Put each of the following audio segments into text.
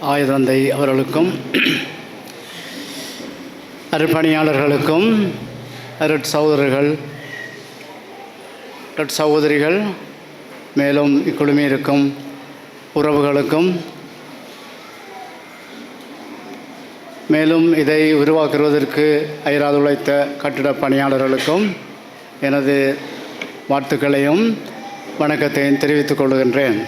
ஆயுதந்தை அவர்களுக்கும் அருட்பணியாளர்களுக்கும் சகோதரிகள் மேலும் இக்குழுமே இருக்கும் உறவுகளுக்கும் மேலும் இதை உருவாக்குவதற்கு அயராது உழைத்த கட்டிட பணியாளர்களுக்கும் எனது வாழ்த்துக்களையும் வணக்கத்தையும் தெரிவித்துக் கொள்கின்றேன்.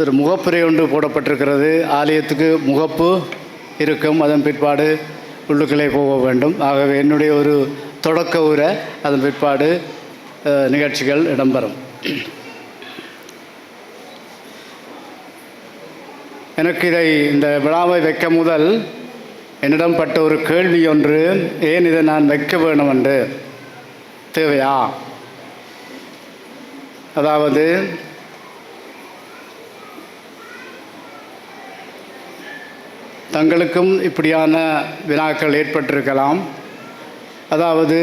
ஒரு முகப்புரை ஒன்று போடப்பட்டிருக்கிறது. ஆலயத்துக்கு முகப்பு இருக்கும், அதன் பிற்பாடு உள்ளுக்குள்ளே போக வேண்டும். ஆகவே என்னுடைய ஒரு தொடக்க உரை, அதன் பிற்பாடு நிகழ்ச்சிகள் இடம்பெறும். எனக்கு இந்த விழாவை வைக்க முதல் என்னிடம் பட்ட ஒரு கேள்வி ஒன்று, ஏன் இதை நான் வைக்க வேணும் என்று தேவையா? அதாவது தங்களுக்கும் இப்படியான வினாக்கள் ஏற்பட்டிருக்கலாம். அதாவது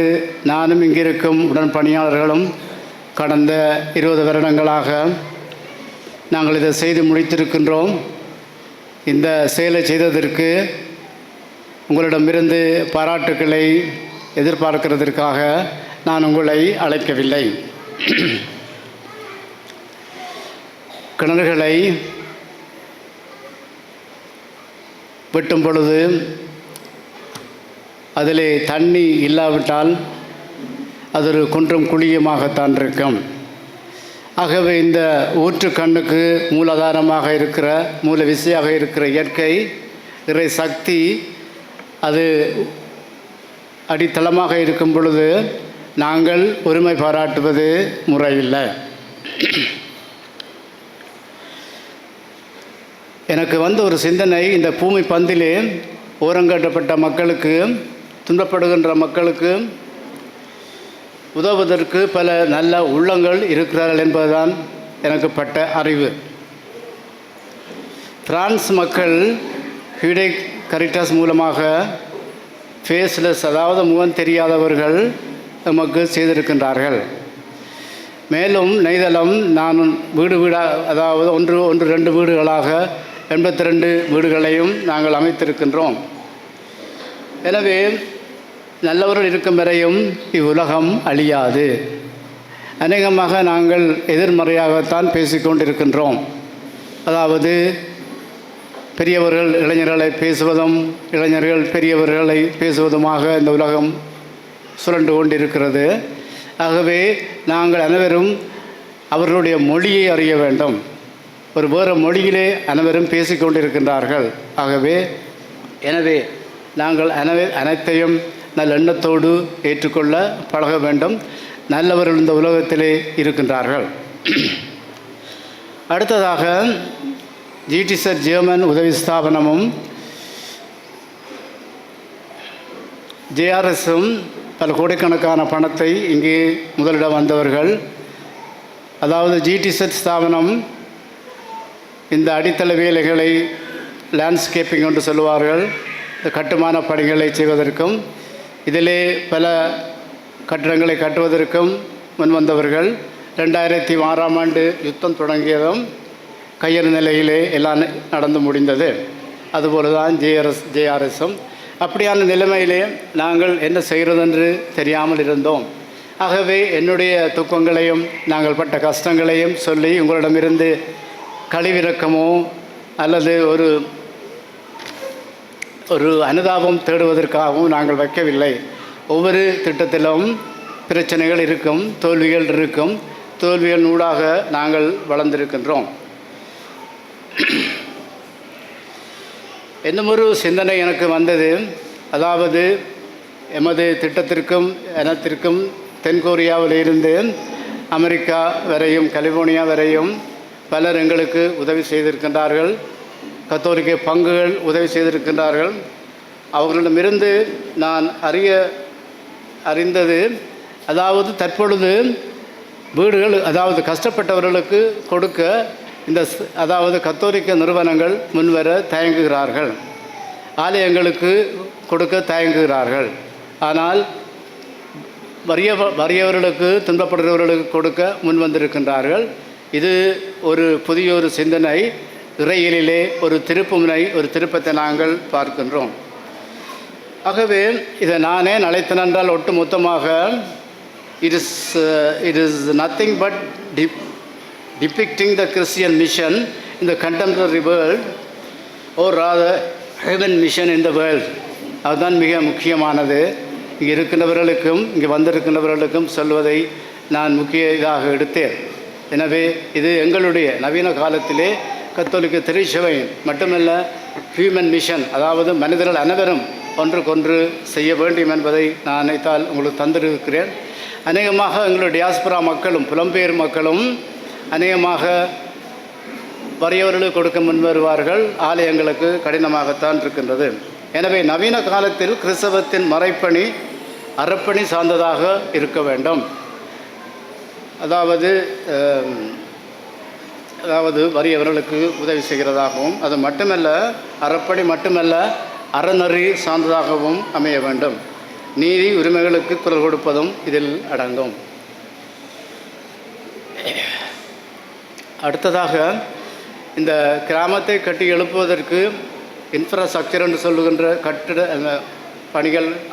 நானும் இங்கிருக்கும் உடன் பணியாளர்களும் கடந்த 20 வருடங்களாக நாங்கள் இதை செய்து முடித்திருக்கின்றோம். இந்த செயலை செய்ததற்கு உங்களிடமிருந்து பாராட்டுக்களை எதிர்பார்க்கிறதற்காக நான் உங்களை அழைக்கவில்லை. கிணறுகளை வெட்டும் பொழுது அதிலே தண்ணி இல்லாவிட்டால் அது ஒரு குன்றும் குழியுமாகத்தான் இருக்கும். ஆகவே இந்த ஊற்று கண்ணுக்கு மூலாதாரமாக இருக்கிற மூல விசையாக இருக்கிற இயற்கை இறை சக்தி அது அடித்தளமாக இருக்கும் பொழுது நாங்கள் உரிமை பாராட்டுவது முறையில்லை. எனக்கு வந்த ஒரு சிந்தனை, இந்த பூமி பந்திலே ஓரங்கட்டப்பட்ட மக்களுக்கு, துன்பப்படுகின்ற மக்களுக்கு உதவுவதற்கு பல நல்ல உள்ளங்கள் இருக்கிறார்கள் என்பதுதான் எனக்கு பட்ட அறிவு. பிரான்ஸ் மக்கள் ஹியூடே கரிட்டாஸ் மூலமாக ஃபேஸ்லெஸ், அதாவது முகம் தெரியாதவர்கள் நமக்கு செய்திருக்கின்றார்கள். மேலும் நெய்தளம் நான் வீடாக, அதாவது ஒன்று 2 வீடுகளாக 82 வீடுகளையும் நாங்கள் அமைத்திருக்கின்றோம். எனவே நல்லவர்கள் இருக்கும் வரையும் இவ்வுலகம் அழியாது. அநேகமாக நாங்கள் எதிர்மறையாகத்தான் பேசிக்கொண்டிருக்கின்றோம். அதாவது பெரியவர்கள் இளைஞர்களை பேசுவதும், இளைஞர்கள் பெரியவர்களை பேசுவதுமாக இந்த உலகம் சுழண்டு கொண்டிருக்கிறது. ஆகவே நாங்கள் அனைவரும் அவர்களுடைய மொழியை அறிய வேண்டும். ஒரு வேறு மொழியிலே அனைவரும் பேசிக்கொண்டிருக்கின்றார்கள். எனவே நாங்கள் அனைத்தையும் நல்ல எண்ணத்தோடு ஏற்றுக்கொள்ள பழக வேண்டும். நல்லவர்கள் இந்த உலகத்திலே இருக்கின்றார்கள். அடுத்ததாக ஜிடிசர் ஜெர்மன் உதவி ஸ்தாபனமும் ஜேஆர்எஸும் பல கோடிக்கணக்கான பணத்தை இங்கே முதலிடம் வந்தவர்கள். அதாவது ஜிடிசெட் ஸ்தாபனம் இந்த அடித்தள வேலைகளை, லேண்ட்ஸ்கேப்பிங் என்று சொல்லுவார்கள், இந்த கட்டுமான பணிகளை செய்வதற்கும் இதிலே பல கட்டிடங்களை கட்டுவதற்கும் முன்வந்தவர்கள். 2006ஆம் ஆண்டு யுத்தம் தொடங்கியதும் கையறு நிலையிலே எல்லாம் நடந்து முடிந்தது. அதுபோல தான் ஜேஆர்எஸும். அப்படியான நிலைமையிலே நாங்கள் என்ன செய்கிறதென்று தெரியாமல் இருந்தோம். ஆகவே என்னுடைய துக்கங்களையும் நாங்கள் பட்ட கஷ்டங்களையும் சொல்லி உங்களிடமிருந்து கழிவிறக்கமோ அல்லது ஒரு அனுதாபம் தேடுவதற்காகவும் நாங்கள் வைக்கவில்லை. ஒவ்வொரு திட்டத்திலும் பிரச்சனைகள் இருக்கும், தோல்விகள் இருக்கும். தோல்விகள் ஊடாக நாங்கள் வளர்ந்திருக்கின்றோம். இன்னும் ஒரு சிந்தனை எனக்கு வந்தது. அதாவது எமது திட்டத்திற்கும் இனத்திற்கும் தென்கொரியாவிலிருந்து அமெரிக்கா வரையும், கலிபோர்னியா வரையும் பலர் எங்களுக்கு உதவி செய்திருக்கின்றார்கள். கத்தோலிக்க பங்குகள் உதவி செய்திருக்கின்றார்கள். அவர்களிடமிருந்து நான் அறிந்தது, அதாவது தற்பொழுது வீடுகள், அதாவது கஷ்டப்பட்டவர்களுக்கு கொடுக்க அதாவது கத்தோலிக்க நிறுவனங்கள் முன்வர தயங்குகிறார்கள். ஆலயங்களுக்கு கொடுக்க தயங்குகிறார்கள். ஆனால் வறியவர்களுக்கு, துன்பப்படுகிறவர்களுக்கு கொடுக்க முன் வந்திருக்கின்றார்கள். இது ஒரு புதிய சிந்தனை. இறையிலே ஒரு திருப்புமுனை, ஒரு திருப்பத்தை நாங்கள் பார்க்கின்றோம். ஆகவே இதை நானே அழைத்தேன் என்றால் ஒட்டுமொத்தமாக it is nothing but depicting the Christian mission in the contemporary world, or rather heaven mission in the world. அதுதான் மிக முக்கியமானது. இங்கே இருக்கின்றவர்களுக்கும் இங்கே வந்திருக்கின்றவர்களுக்கும் சொல்வதை நான் முக்கிய இதாக எடுத்தேன். எனவே இது எங்களுடைய நவீன காலத்திலே கத்தோலிக்க திருச்சபை மட்டுமல்ல, ஹியூமன் மிஷன், அதாவது மனிதர்கள் அனைவரும் ஒன்றுக்கொன்று செய்ய வேண்டும் என்பதை நான் நினைத்தால் உங்களுக்கு தந்திருக்கிறேன். அநேகமாக எங்களுடைய டியாஸ்பரா மக்களும் புலம்பெயர் மக்களும் அநேகமாக வறியவர்களுக்கு கொடுக்க முன்வருவார்கள். ஆலயங்களுக்கு கடினமாகத்தான் இருக்கின்றது. எனவே நவீன காலத்தில் கிறிஸ்தவத்தின் மறைப்பணி அறப்பணி சார்ந்ததாக இருக்க வேண்டும். அதாவது வறியவர்களுக்கு உதவி செய்கிறதாகவும், அது மட்டுமல்ல, அறப்பணி மட்டுமல்ல, அறநெறி சார்ந்ததாகவும் அமைய வேண்டும். நீதி உரிமைகளுக்கு குரல் கொடுப்பதும் இதில் அடங்கும். அடுத்ததாக, இந்த கிராமத்தை கட்டி எழுப்புவதற்கு இன்ஃப்ராஸ்ட்ரக்சர் என்று சொல்லுகின்ற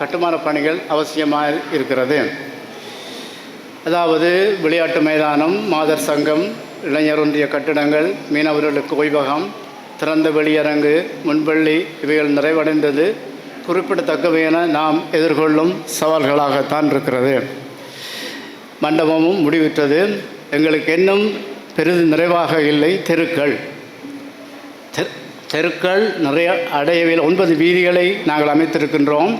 கட்டுமான பணிகள் அவசியமாக இருக்கிறது. அதாவது விளையாட்டு மைதானம், மாதர் சங்கம், இளைஞர் ஒன்றிய கட்டிடங்கள், மீனவர்களுக்கு ஓய்வகம், திறந்த வெளியரங்கு, முன்பள்ளி இவைகள் நிறைவடைந்தது குறிப்பிடத்தக்கவை என நாம் எதிர்கொள்ளும் சவால்களாகத்தான் இருக்கிறது. மண்டபமும் முடிவிட்டது. எங்களுக்கு இன்னும் பெரிது நிறைவாக இல்லை. தெருக்கள் நிறைய அடையவில் 9 வீதிகளை நாங்கள் அமைத்திருக்கின்றோம்.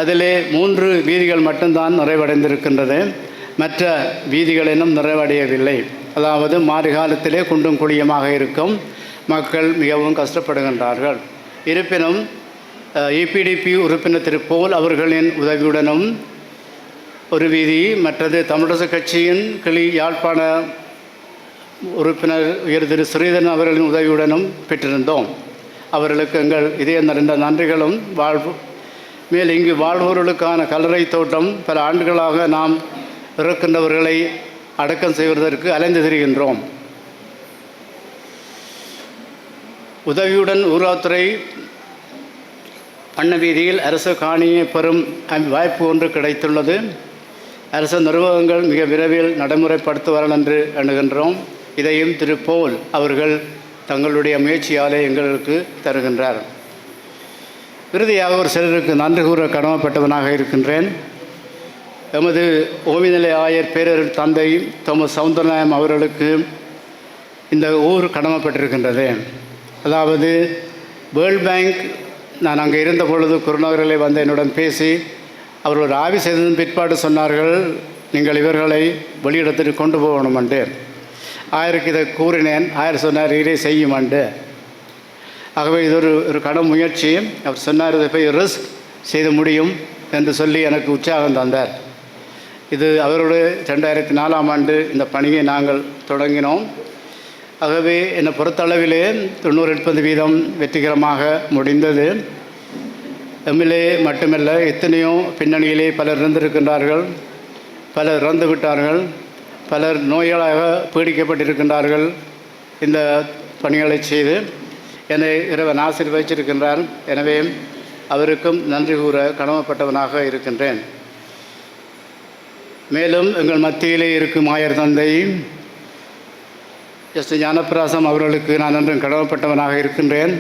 அதிலே 3 வீதிகள் மட்டும்தான் நிறைவடைந்திருக்கின்றது. மற்ற வீதிகள் இன்னும் நிறைவடையவில்லை. அதாவது மாறுகாலத்திலே குண்டும் குழியமாக இருக்கும். மக்கள் மிகவும் கஷ்டப்படுகின்றார்கள். இருப்பினும் EPDP உறுப்பினர் திரு போல் அவர்களின் உதவியுடனும் ஒரு வீதி, மற்றது தமிழரசு கட்சியின் கிளி யாழ்ப்பாண உறுப்பினர் உயர் திரு ஸ்ரீதரன் அவர்களின் உதவியுடனும் பெற்றிருந்தோம். அவர்களுக்கு எங்கள் இதய நிறைந்த நன்றிகளும் மேல் இங்கு வாழ்வோர்களுக்கான கல்லறை தோட்டம் பல ஆண்டுகளாக நாம் இறக்கின்றவர்களை அடக்கம் செய்வதற்கு அலைந்து திரிகின்றோம். உதவியுடன் ஊராத்துறை பண்ண வீதியில் அரசு காணியை பெறும் வாய்ப்பு ஒன்று கிடைத்துள்ளது. அரசு நிர்வாகங்கள் மிக விரைவில் நடைமுறைப்படுத்துவார்கள் என்று எண்ணுகின்றோம். இதையும் திரு போல் அவர்கள் தங்களுடைய முயற்சியாலே எங்களுக்கு தருகின்றார். இறுதியாக ஒரு சிலருக்கு நன்றி கூற கடமைப்பட்டவனாக இருக்கின்றேன். எமது ஓவிநிலை ஆயர் பேரர் தந்தை தோமஸ் சவுந்தரநாயம் அவர்களுக்கு இந்த ஊர் கடமைப்பட்டிருக்கின்றது. அதாவது வேர்ல்ட் பேங்க், நான் அங்கே இருந்த பொழுது குருநகரிலே வந்து என்னுடன் பேசி அவர் ஒரு ஆய்வு செய்ததன் பிற்பாடு சொன்னார்கள், நீங்கள் இவர்களை வெளியிடத்திற்கு கொண்டு போகணுமென்று. ஆயருக்கு இதை கூறினேன். ஆயர் சொன்னார், இதே செய்யுமென்று. ஆகவே இது ஒரு கடும் முயற்சி. அவர் சொன்னார், இதை போய் ரிஸ்க் செய்து முடியும் என்று சொல்லி எனக்கு உற்சாகம் தந்தார். இது அவரோடு 2004ஆம் ஆண்டு இந்த பணியை நாங்கள் தொடங்கினோம். ஆகவே என்னை பொறுத்தளவிலே 90-80% வெற்றிகரமாக முடிந்தது. எம்எல்ஏ மட்டுமல்ல, எத்தனையோ பின்னணியிலே பலர் இருந்திருக்கின்றார்கள், பலர் இறந்து விட்டார்கள், பலர் நோய்களாக பீடிக்கப்பட்டிருக்கின்றார்கள். இந்த பணிகளை செய்து என்னை இறைவன் ஆசீர்வதிச்சிருக்கின்றார். எனவே அவருக்கும் நன்றி கூற கடமைப்பட்டவனாக இருக்கின்றேன். மேலும் எங்கள் மத்தியிலே இருக்கும் ஆயர் தந்தை ஞானப்பிராசம் அவர்களுக்கு நான் நன்றும் கடமைப்பட்டவனாக இருக்கின்றேன்.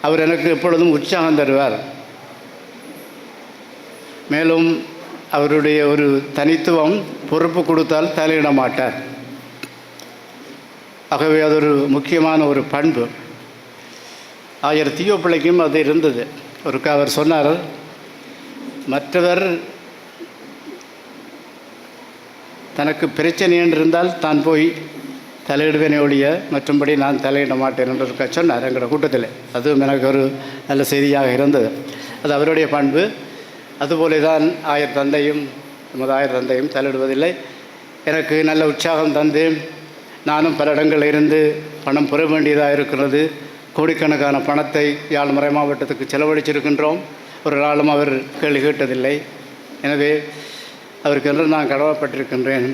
அவர் எனக்கு எப்பொழுதும் உற்சாகம் தருவார். மேலும் அவருடைய ஒரு தனித்துவம், பொறுப்பு கொடுத்தால் தலையிட மாட்டார். ஆகவே அது ஒரு முக்கியமான ஒரு பண்பு. ஆயர் தீயோப்பிள்ளைக்கும் அது இருந்தது. ஒருக்கா அவர் சொன்னார், மற்றவர் தனக்கு பிரச்சனை என்று இருந்தால் தான் போய் தலையிடுவேனே ஒழிய மற்றும்படி நான் தலையிட மாட்டேன் என்று சொன்னார் எங்களோட கூட்டத்தில். அதுவும் எனக்கு ஒரு நல்ல செய்தியாக இருந்தது. அது அவருடைய பண்பு. அதுபோல தான் ஆயர் தந்தையும் நமது ஆயர் தந்தையும் தலையிடுவதில்லை. எனக்கு நல்ல உற்சாகம் தந்து நானும் பல இடங்களில் இருந்து பணம் பெற வேண்டியதாக இருக்கிறது. கோடிக்கணக்கான பணத்தை யாழ் மறை மாவட்டத்துக்கு செலவழிச்சிருக்கின்றோம். ஒரு நாளும் அவர் கேள்வி கேட்டதில்லை. எனவே அவருக்கு என்று நான் கடமைப்பட்டிருக்கின்றேன்.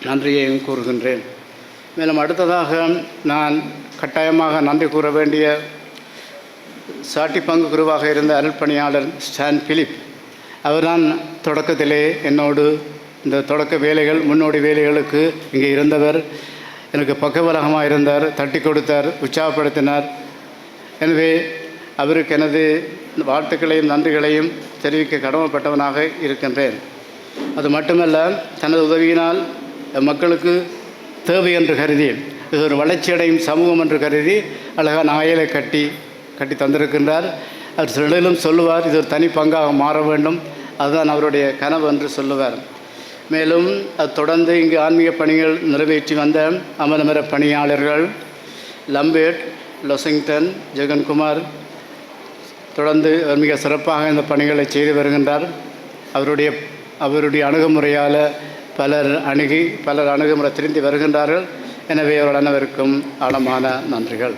நன்றியையும் கூறுகின்றேன். மேலும் அடுத்ததாக நான் கட்டாயமாக நன்றி கூற வேண்டிய சாட்டி பங்கு குருவாக இருந்த அருள்பணியாளர் ஸ்டான் பிலிப். அவர்தான் தொடக்கத்திலே என்னோடு இந்த தொடக்க வேலைகள் முன்னோடி வேலைகளுக்கு இங்கே இருந்தவர். எனக்கு பக்கபலகமாக இருந்தார், தட்டி கொடுத்தார், உற்சாகப்படுத்தினார். எனவே அவருக்கு எனது வாழ்த்துக்களையும் நன்றிகளையும் தெரிவிக்க கடமைப்பட்டவனாக இருக்கின்றேன். அது மட்டுமல்ல, தனது உதவியினால் மக்களுக்கு தேவை என்று கருதி, இது ஒரு வளர்ச்சியடையும் சமூகம் என்று கருதி அழகாக நாயலை கட்டி தந்திருக்கின்றார். அவர் சிலரிலும் சொல்லுவார், இது ஒரு தனி பங்காக மாற வேண்டும், அதுதான் அவருடைய கனவு என்று சொல்லுவார். மேலும் அது தொடர்ந்து இங்கு ஆன்மீக பணிகள் நிறைவேற்றி வந்த அமரமர பணியாளர்கள் லம்பேட், லொசிங்டன், ஜெகன்குமார் தொடர்ந்து மிக சிறப்பாக இந்த பணிகளை செய்து வருகின்றார். அவருடைய அணுகுமுறையால் பலர் அணுகுமுறை திரும்பி வருகின்றார்கள். எனவே அவர்கள் அனைவருக்கும் ஆழமான நன்றிகள்.